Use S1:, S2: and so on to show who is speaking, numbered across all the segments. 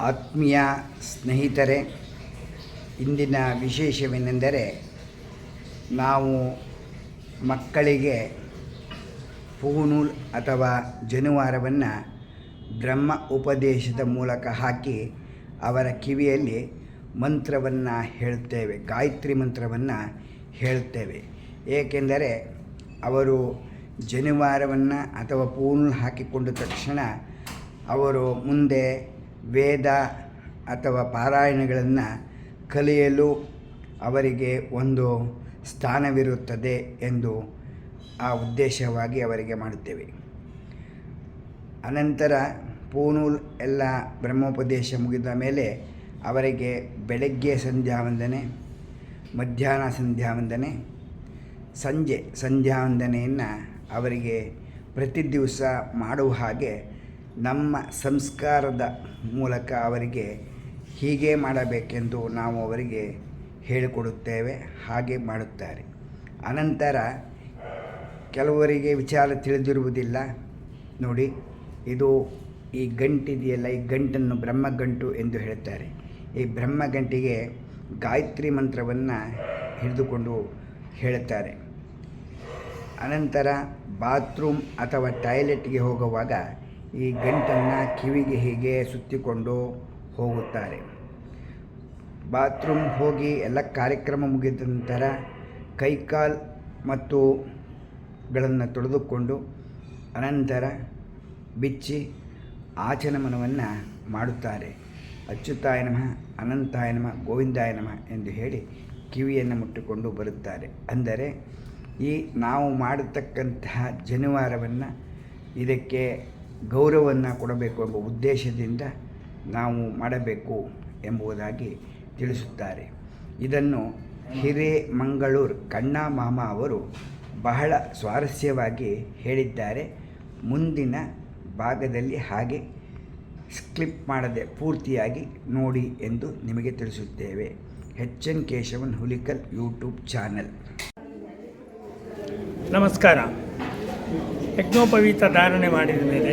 S1: ಆತ್ಮೀಯ ಸ್ನೇಹಿತರೆ, ಇಂದಿನ ವಿಶೇಷವೇನೆಂದರೆ ನಾವು ಮಕ್ಕಳಿಗೆ ಪೂನೂಲ್ ಅಥವಾ ಜನಿವಾರವನ್ನು ಬ್ರಹ್ಮ ಉಪದೇಶದ ಮೂಲಕ ಹಾಕಿ ಅವರ ಕಿವಿಯಲ್ಲಿ ಮಂತ್ರವನ್ನು ಹೇಳುತ್ತೇವೆ, ಗಾಯತ್ರಿ ಮಂತ್ರವನ್ನು ಹೇಳುತ್ತೇವೆ. ಏಕೆಂದರೆ ಅವರು ಜನಿವಾರವನ್ನು ಅಥವಾ ಪೂನೂಲ್ ಹಾಕಿಕೊಂಡ ತಕ್ಷಣ ಅವರು ಮುಂದೆ ವೇದ ಅಥವಾ ಪಾರಾಯಣಗಳನ್ನು ಕಲಿಯಲು ಅವರಿಗೆ ಒಂದು ಸ್ಥಾನವಿರುತ್ತದೆ ಎಂದು ಆ ಉದ್ದೇಶವಾಗಿ ಅವರಿಗೆ ಮಾಡುತ್ತೇವೆ. ಅನಂತರ ಪೂನೂಲ್ ಎಲ್ಲ ಬ್ರಹ್ಮೋಪದೇಶ ಮುಗಿದ ಮೇಲೆ ಅವರಿಗೆ ಬೆಳಗ್ಗೆ ಸಂಧ್ಯಾವಂದನೆ, ಮಧ್ಯಾಹ್ನ ಸಂಧ್ಯಾವಂದನೆ, ಸಂಜೆ ಸಂಧ್ಯಾವಂದನೆಯನ್ನು ಅವರಿಗೆ ಪ್ರತಿ ದಿವಸ ಮಾಡುವ ಹಾಗೆ ನಮ್ಮ ಸಂಸ್ಕಾರದ ಮೂಲಕ ಅವರಿಗೆ ಹೀಗೆ ಮಾಡಬೇಕೆಂದು ನಾವು ಅವರಿಗೆ ಹೇಳಿಕೊಡುತ್ತೇವೆ. ಹಾಗೆ ಮಾಡುತ್ತಾರೆ. ಅನಂತರ ಕೆಲವರಿಗೆ ವಿಚಾರ ತಿಳಿದಿರುವುದಿಲ್ಲ. ನೋಡಿ, ಇದು ಈ ಗಂಟಿದೆಯಲ್ಲ, ಈ ಗಂಟನ್ನು ಬ್ರಹ್ಮಗಂಟು ಎಂದು ಹೇಳ್ತಾರೆ. ಈ ಬ್ರಹ್ಮಗಂಟಿಗೆ ಗಾಯತ್ರಿ ಮಂತ್ರವನ್ನು ಹಿಡಿದುಕೊಂಡು ಹೇಳುತ್ತಾರೆ. ಅನಂತರ ಬಾತ್ರೂಮ್ ಅಥವಾ ಟಾಯ್ಲೆಟ್ಗೆ ಹೋಗುವಾಗ ಈ ಗಂಟನ್ನು ಕಿವಿಗೆ ಹೀಗೆ ಸುತ್ತಿಕೊಂಡು ಹೋಗುತ್ತಾರೆ. ಬಾತ್ರೂಮ್ ಹೋಗಿ ಎಲ್ಲ ಕಾರ್ಯಕ್ರಮ ಮುಗಿದ ನಂತರ ಕೈಕಾಲು ಮತ್ತು ಗಳನ್ನು ತೊಳೆದುಕೊಂಡು ಅನಂತರ ಬಿಚ್ಚಿ ಆಚನಮನವನ್ನು ಮಾಡುತ್ತಾರೆ. ಅಚ್ಯುತಾಯ ನಮಃ, ಅನಂತಾಯ ನಮಃ, ಗೋವಿಂದಾಯ ನಮಃ ಎಂದು ಹೇಳಿ ಕಿವಿಯನ್ನು ಮುಟ್ಟಿಕೊಂಡು ಬರುತ್ತಾರೆ. ಅಂದರೆ ಈ ನಾವು ಮಾಡತಕ್ಕಂತಹ ಜನಿವಾರವನ್ನು ಇದಕ್ಕೆ ಗೌರವವನ್ನು ಕೊಡಬೇಕು ಎಂಬ ಉದ್ದೇಶದಿಂದ ನಾವು ಮಾಡಬೇಕು ಎಂಬುದಾಗಿ ತಿಳಿಸುತ್ತಾರೆ. ಇದನ್ನು ಹಿರೇಮಂಗಳೂರು ಕಣ್ಣಾ ಮಾಮ ಅವರು ಬಹಳ ಸ್ವಾರಸ್ಯವಾಗಿ ಹೇಳಿದ್ದಾರೆ. ಮುಂದಿನ ಭಾಗದಲ್ಲಿ ಹಾಗೆ ಸ್ಕ್ಲಿಪ್ ಮಾಡದೆ ಪೂರ್ತಿಯಾಗಿ ನೋಡಿ ಎಂದು ನಿಮಗೆ ತಿಳಿಸುತ್ತೇವೆ. N Keshavan Hulikal YouTube channel.
S2: ನಮಸ್ಕಾರ. ಯಜ್ಞೋಪವೀತ ಧಾರಣೆ ಮಾಡಿದ ಮೇಲೆ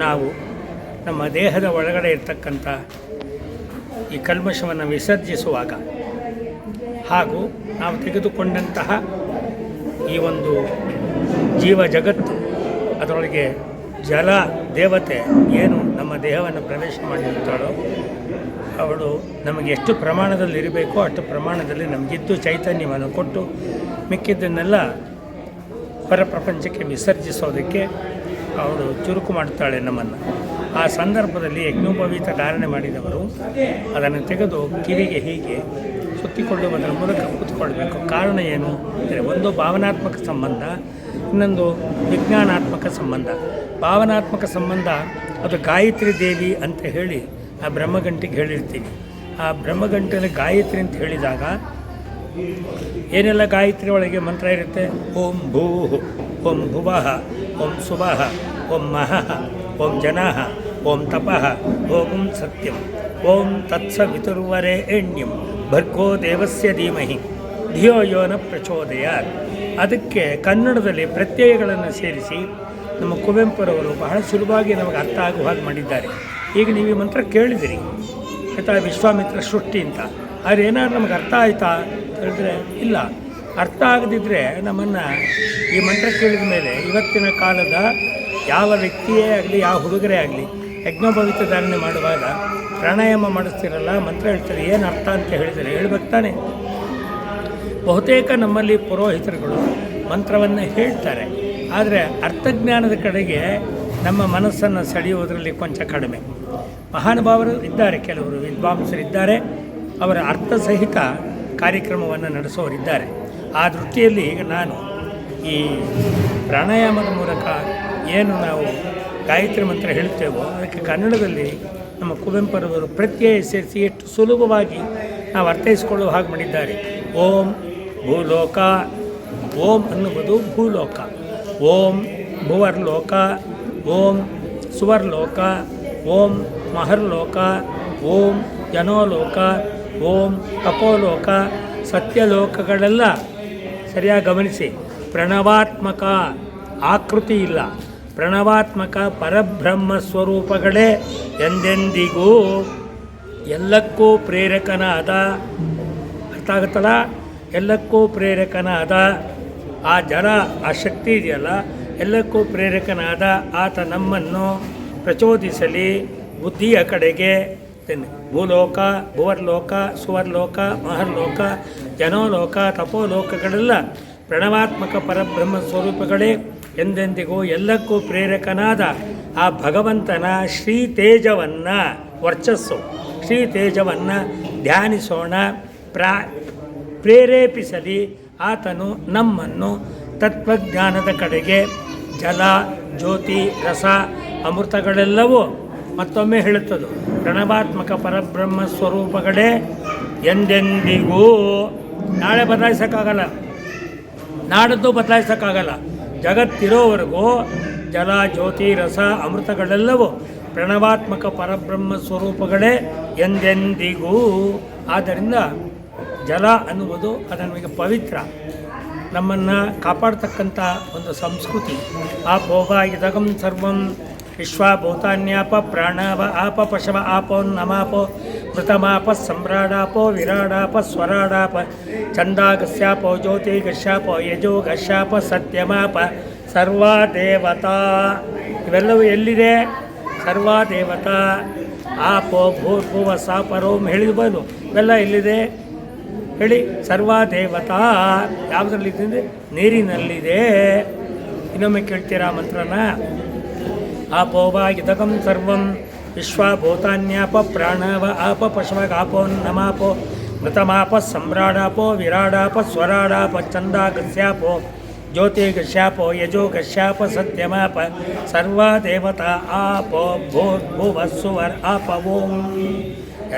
S2: ನಾವು ನಮ್ಮ ದೇಹದ ಒಳಗಡೆ ಇರ್ತಕ್ಕಂಥ ಈ ಕಲ್ಮಶವನ್ನು ವಿಸರ್ಜಿಸುವಾಗ ಹಾಗೂ ನಾವು ತೆಗೆದುಕೊಂಡಂತಹ ಈ ಒಂದು ಜೀವ ಜಗತ್ತು, ಅದರೊಳಗೆ ಜಲ ದೇವತೆ ಏನು ನಮ್ಮ ದೇಹವನ್ನು ಪ್ರವೇಶ ಮಾಡಿರ್ತಾಳೋ ಅವಳು ನಮಗೆ ಎಷ್ಟು ಪ್ರಮಾಣದಲ್ಲಿ ಇರಬೇಕೋ ಅಷ್ಟು ಪ್ರಮಾಣದಲ್ಲಿ ನಮಗಿದ್ದು ಚೈತನ್ಯವನ್ನು ಕೊಟ್ಟು ಮಿಕ್ಕಿದ್ದನ್ನೆಲ್ಲ ಪರಪ್ರಪಂಚಕ್ಕೆ ವಿಸರ್ಜಿಸೋದಕ್ಕೆ ಅವಳು ಚುರುಕು ಮಾಡುತ್ತಾಳೆ ನಮ್ಮನ್ನು. ಆ ಸಂದರ್ಭದಲ್ಲಿ ಯಜ್ಞೋಪವೀತ ಧಾರಣೆ ಮಾಡಿದವರು ಅದನ್ನು ತೆಗೆದು ಕಿವಿಗೆ ಹೀಗೆ ಸುತ್ತಿಕೊಳ್ಳುವುದರ ಮೂಲಕ ಕೂತ್ಕೊಳ್ಬೇಕು. ಕಾರಣ ಏನು ಅಂದರೆ, ಒಂದು ಭಾವನಾತ್ಮಕ ಸಂಬಂಧ, ಇನ್ನೊಂದು ವಿಜ್ಞಾನಾತ್ಮಕ ಸಂಬಂಧ. ಭಾವನಾತ್ಮಕ ಸಂಬಂಧ ಅದು ಗಾಯತ್ರಿ ದೇವಿ ಅಂತ ಹೇಳಿ ಆ ಬ್ರಹ್ಮಗಂಟಿಗೆ ಹೇಳಿರ್ತೀವಿ. ಆ ಬ್ರಹ್ಮಗಂಟಲ್ಲಿ ಗಾಯತ್ರಿ ಅಂತ ಹೇಳಿದಾಗ ಏನೆಲ್ಲ ಗಾಯತ್ರಿ ಒಳಗೆ ಮಂತ್ರ ಇರುತ್ತೆ? ಓಂ ಭೂಃ, ಓಂ ಭುವಃ, ಓಂ ಸುವಃ, ಓಂ ಮಹಃ, ಓಂ ಜನಃ, ಓಂ ತಪಃ, ಓಂ ಸತ್ಯಂ, ಓಂ ತತ್ಸವಿತುರ್ವರೆಣ್ಯಂ ಭರ್ಗೋ ದೇವಸ್ಯ ಧೀಮಹಿ ಧಿಯೋ ಯೋ ನ ಪ್ರಚೋದಯಾತ್. ಅದಕ್ಕೆ ಕನ್ನಡದಲ್ಲಿ ಪ್ರತ್ಯಯಗಳನ್ನು ಸೇರಿಸಿ ನಮ್ಮ ಕುವೆಂಪುರವರು ಬಹಳ ಸುಲಭವಾಗಿ ನಮಗೆ ಅರ್ಥ ಆಗುವ ಹಾಗೆ ಮಾಡಿದ್ದಾರೆ. ಈಗ ನೀವು ಈ ಮಂತ್ರ ಕೇಳಿದಿರಿ ಆಯಿತಾ, ವಿಶ್ವಾಮಿತ್ರ ಸೃಷ್ಟಿ ಅಂತ. ಆದರೆ ಏನಾದ್ರು ನಮಗೆ ಅರ್ಥ ಆಯಿತಾ ಹೇಳಿದ್ರೆ ಇಲ್ಲ. ಅರ್ಥ ಆಗದಿದ್ದರೆ ನಮ್ಮನ್ನು ಈ ಮಂತ್ರ ಕೇಳಿದ ಮೇಲೆ ಇವತ್ತಿನ ಕಾಲದ ಯಾವ ವ್ಯಕ್ತಿಯೇ ಆಗಲಿ, ಯಾವ ಹುಡುಗರೇ ಆಗಲಿ, ಯಜ್ಞೋಪವೀತ ಧಾರಣೆ ಮಾಡುವಾಗ ಪ್ರಾಣಾಯಾಮ ಮಾಡಿಸ್ತಿರಲ್ಲ, ಮಂತ್ರ ಹೇಳ್ತಾರೆ, ಏನು ಅರ್ಥ ಅಂತ ಹೇಳಿದರೆ ಹೇಳ್ಬೇಕು ತಾನೆ. ಬಹುತೇಕ ನಮ್ಮಲ್ಲಿ ಪುರೋಹಿತರುಗಳು ಮಂತ್ರವನ್ನು ಹೇಳ್ತಾರೆ, ಆದರೆ ಅರ್ಥಜ್ಞಾನದ ಕಡೆಗೆ ನಮ್ಮ ಮನಸ್ಸನ್ನು ಸೆಳೆಯುವುದರಲ್ಲಿ ಕೊಂಚ ಕಡಿಮೆ. ಮಹಾನುಭಾವರು ಇದ್ದಾರೆ, ಕೆಲವರು ವಿದ್ವಾಂಸರಿದ್ದಾರೆ, ಅವರ ಅರ್ಥಸಹಿತ ಕಾರ್ಯಕ್ರಮವನ್ನು ನಡೆಸೋರಿದ್ದಾರೆ. ಆ ದೃಷ್ಟಿಯಲ್ಲಿ ಈಗ ನಾನು ಈ ಪ್ರಾಣಾಯಾಮದ ಮೂಲಕ ಏನು ನಾವು ಗಾಯತ್ರಿ ಮಂತ್ರ ಹೇಳ್ತೇವೋ ಅದಕ್ಕೆ ಕನ್ನಡದಲ್ಲಿ ನಮ್ಮ ಕುವೆಂಪುರವರು ಪ್ರತ್ಯಯ ಸೇರಿಸಿ ಎಷ್ಟು ಸುಲಭವಾಗಿ ನಾವು ಅರ್ಥೈಸಿಕೊಳ್ಳುವ ಹಾಗೆ ಮಾಡಿದ್ದಾರೆ. ಓಂ ಭೂಲೋಕ, ಓಂ ಅನ್ನುವುದು ಭೂಲೋಕ, ಓಂ ಭುವರ್ಲೋಕ, ಓಂ ಸುವರ್ಲೋಕ, ಓಂ ಮಹರ್ಲೋಕ, ಓಂ ಜನೋಲೋಕ, ಓಂ ತಪೋಲೋಕ, ಸತ್ಯಲೋಕಗಳೆಲ್ಲ ಸರಿಯಾಗಿ ಗಮನಿಸಿ. ಪ್ರಣವಾತ್ಮಕ, ಆಕೃತಿ ಇಲ್ಲ, ಪ್ರಣವಾತ್ಮಕ ಪರಬ್ರಹ್ಮ ಸ್ವರೂಪಗಳೇ ಎಂದೆಂದಿಗೂ ಎಲ್ಲಕ್ಕೂ ಪ್ರೇರಕನಾದ, ಅರ್ಥ ಆಗುತ್ತಲ್ಲ, ಎಲ್ಲಕ್ಕೂ ಪ್ರೇರಕನಾದ ಆ ಜಡ, ಆ ಶಕ್ತಿ ಇದೆಯಲ್ಲ, ಎಲ್ಲಕ್ಕೂ ಪ್ರೇರಕನಾದ ಆತ ನಮ್ಮನ್ನು ಪ್ರಚೋದಿಸಲಿ ಬುದ್ಧಿಯ ಕಡೆಗೆ. ಭೂಲೋಕ, ಭುವರ್ಲೋಕ, ಸುವರ್ಲೋಕ, ಮಹರ್ಲೋಕ, ಜನೋಲೋಕ, ತಪೋಲೋಕಗಳೆಲ್ಲ ಪ್ರಣವಾತ್ಮಕ ಪರಬ್ರಹ್ಮ ಸ್ವರೂಪಗಳೇ ಎಂದೆಂದಿಗೂ ಎಲ್ಲಕ್ಕೂ ಪ್ರೇರಕನಾದ ಆ ಭಗವಂತನ ಶ್ರೀ ತೇಜವನ್ನು, ವರ್ಚಸ್ಸು ಶ್ರೀ ತೇಜವನ್ನು ಧ್ಯಾನಿಸೋಣ. ಪ್ರೇರೇಪಿಸಲಿ ಆತನು ನಮ್ಮನ್ನು ತತ್ವಜ್ಞಾನದ ಕಡೆಗೆ. ಜಲ, ಜ್ಯೋತಿ, ರಸ, ಅಮೃತಗಳೆಲ್ಲವೂ ಮತ್ತೊಮ್ಮೆ ಹೇಳುತ್ತದೆ ಪ್ರಣವಾತ್ಮಕ ಪರಬ್ರಹ್ಮ ಸ್ವರೂಪಗಳೇ ಎಂದೆಂದಿಗೂ. ನಾಳೆ ಬದಲಾಯಿಸೋಕ್ಕಾಗಲ್ಲ, ನಾಡದ್ದು ಬದಲಾಯಿಸೋಕ್ಕಾಗಲ್ಲ. ಜಗತ್ತಿರೋವರೆಗೂ ಜಲ, ಜ್ಯೋತಿ, ರಸ, ಅಮೃತಗಳೆಲ್ಲವೂ ಪ್ರಣವಾತ್ಮಕ ಪರಬ್ರಹ್ಮ ಸ್ವರೂಪಗಳೇ ಎಂದೆಂದಿಗೂ. ಆದ್ದರಿಂದ ಜಲ ಅನ್ನುವುದು ಅದು ನಮಗೆ ಪವಿತ್ರ, ನಮ್ಮನ್ನು ಕಾಪಾಡ್ತಕ್ಕಂಥ ಒಂದು ಸಂಸ್ಕೃತಿ. ಆಪೋಗ ಇದಗಂ ಸರ್ವಂ ವಿಶ್ವಭೂತಾನ್ಯಾಪ ಪ್ರಾಣವ ಆಪ ಪಶವ ಆಪೋನ್ನಮಾಪೋ ಮೃತಮಾಪ ಸಮ್ರಾಡಾಪೋ ವಿರಾಡಾಪ ಸ್ವರಾಡಾಪ ಛಂದಾಗಸ್ಯಾಪೋ ಜ್ಯೋತಿಗಶ್ಯಾಪೋ ಯಜೋಗಶ್ಯಾಪ ಸತ್ಯಮಾಪ ಸರ್ವಾ ದೇವತಾ. ಇವೆಲ್ಲವೂ ಎಲ್ಲಿದೆ? ಸರ್ವಾ ದೇವತಾ. ಆಪೋ ಭೂರ್ಭುವ ಸಾಪರೋಮ್ ಹೇಳಿರ್ಬೋದು, ಇವೆಲ್ಲ ಎಲ್ಲಿದೆ ಹೇಳಿ? ಸರ್ವಾ ದೇವತಾ ಯಾವುದರಲ್ಲಿದೆ? ನೀರಿನಲ್ಲಿದೆ. ಇನ್ನೊಮ್ಮೆ ಕೇಳ್ತೀರಾ ಮಂತ್ರನ? ಆಪೋವಾ ಇದಗಂ ಸರ್ವಂ ವಿಶ್ವಭೂತಾನ್ಯಾಪ ಪ್ರಾಣವ ಆಪ ಪಶವಗ ಆಪೋನ್ನಮಾಪೋ ಮೃತಮಾಪ ಸಮ್ರಾಡಾಪೋ ವಿರಾಡಾಪ ಸ್ವರಾಡಾಪ ಛಂದಾಗಸ್ಯಾಪೋ ಜ್ಯೋತಿಗಶ್ಯಾಪೋ ಯಜೋಗಶ್ಯಾಪ ಸತ್ಯಮಾಪ ಸರ್ವಾ ದೇವತಾ. ಆಪೋ ಭೂರ್ಭುವ ಸುವರ್ ಆಪ ಓಂ.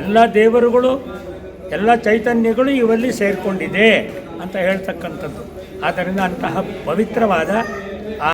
S2: ಎಲ್ಲ ದೇವರುಗಳು, ಎಲ್ಲ ಚೈತನ್ಯಗಳು ಇವಲ್ಲಿ ಸೇರಿಕೊಂಡಿದೆ ಅಂತ ಹೇಳ್ತಕ್ಕಂಥದ್ದು. ಆದ್ದರಿಂದ ಅಂತಹ ಪವಿತ್ರವಾದ